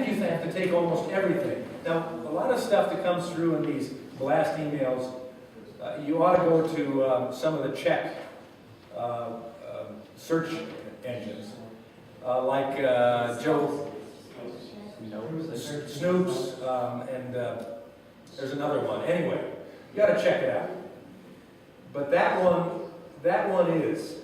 think you have to take almost everything. Now, a lot of stuff that comes through in these blast emails, you ought to go to some of the Czech search engines, like Joe Snoops, and there's another one. Anyway, you got to check it out. But that one is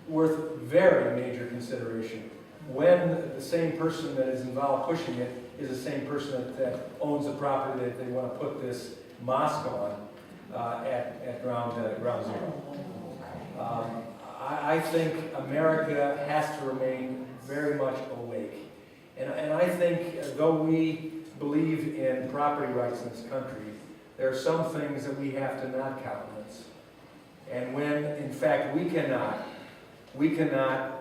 worth very major consideration when the same person that is involved pushing it is the same person that owns the property that they want to put this mosque on at ground zero. I think America has to remain very much awake. And I think though we believe in property rights in this country, there are some things that we have to not countenance. And when, in fact, we cannot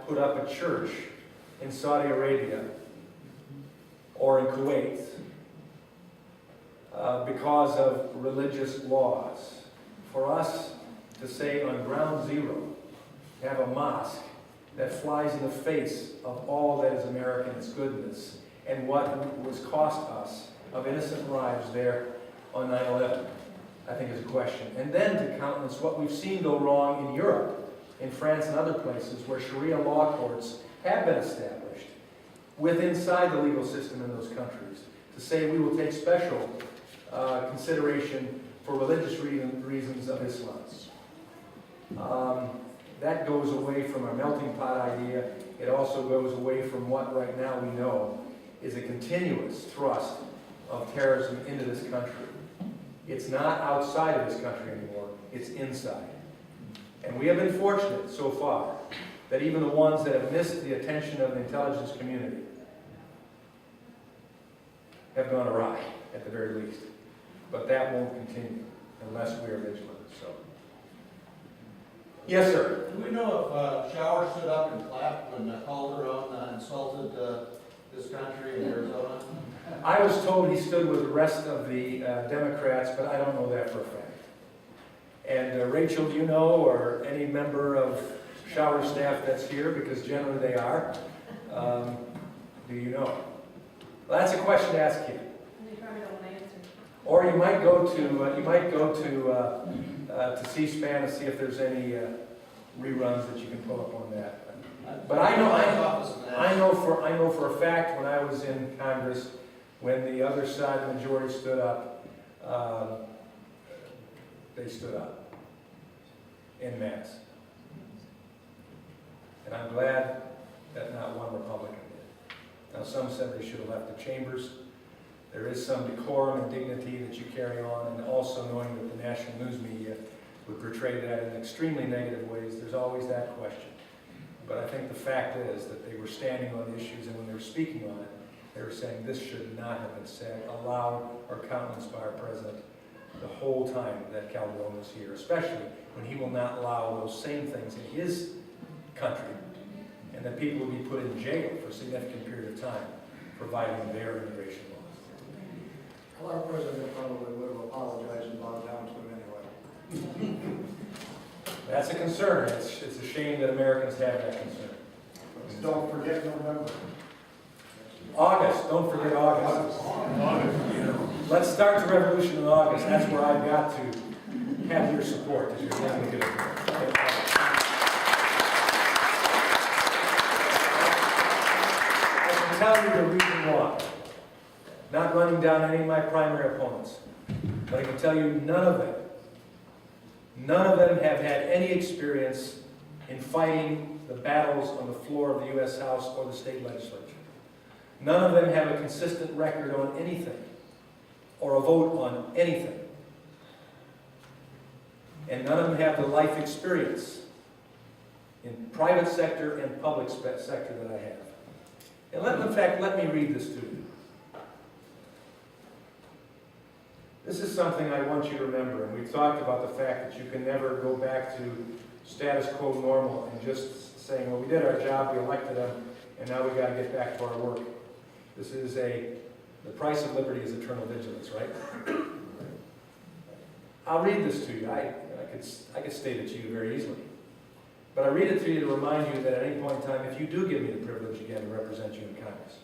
put up a church in Saudi Arabia or in Kuwait because of religious laws. For us to say on ground zero, have a mosque that flies in the face of all that is American, its goodness, and what was cost us of innocent lives there on 9/11, I think is a question. And then to countenance what we've seen go wrong in Europe, in France and other places where Sharia law courts have been established inside the legal system in those countries, to say we will take special consideration for religious reasons of Islam. That goes away from our melting pot idea. It also goes away from what right now we know is a continuous thrust of terrorism into this country. It's not outside of this country anymore, it's inside. And we have been fortunate so far that even the ones that have missed the attention of the intelligence community have gone awry, at the very least. But that won't continue unless we are vigilant. So, yes, sir. Do we know if Shower stood up and clapped when Calderon insulted this country in Arizona? I was told he stood with the rest of the Democrats, but I don't know that for a fact. And Rachel, do you know, or any member of Shower staff that's here, because generally they are, do you know? Well, that's a question to ask him. They probably don't answer. Or you might go to C-SPAN and see if there's any reruns that you can pull up on that. But I know for a fact when I was in Congress, when the other side, the majority, stood up, they stood up en masse. And I'm glad that not one Republican did. Now, some said they should have left the chambers. There is some decorum and dignity that you carry on, and also knowing that the national news media would portray that in extremely negative ways. There's always that question. But I think the fact is that they were standing on the issues, and when they were speaking on it, they were saying this should not have been said, allowed, or countenanced by our president the whole time that Calderon was here, especially when he will not allow those same things in his country, and that people will be put in jail for a significant period of time for violating their immigration laws. Well, our president probably would have apologized and bowed down to him anyway. That's a concern. It's a shame that Americans have that concern. Don't forget November. August. Don't forget August. Let's start the revolution in August. That's where I've got to have your support as you're going to get it. I can tell you the reason why. Not running down any of my primary opponents, but I can tell you none of them have had any experience in fighting the battles on the floor of the U.S. House or the state legislature. None of them have a consistent record on anything or a vote on anything. And none of them have the life experience in private sector and public sector that I have. And in fact, let me read this to you. This is something I want you to remember, and we've talked about the fact that you can never go back to status quo normal and just saying, well, we did our job, we elected them, and now we got to get back to our work. This is the price of liberty is eternal vigilance, right? I'll read this to you. I could state it to you very easily. But I read it to you to remind you that at any point in time, if you do give me the privilege again to represent you in Congress,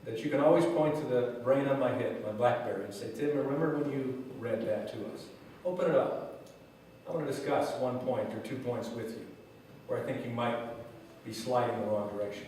that you can always point to the brain on my hip, my BlackBerry, and say, Tim, remember when you read that to us? Open it up. I want to discuss 1 point or 2 points with you, where I think you might be sliding in the wrong direction.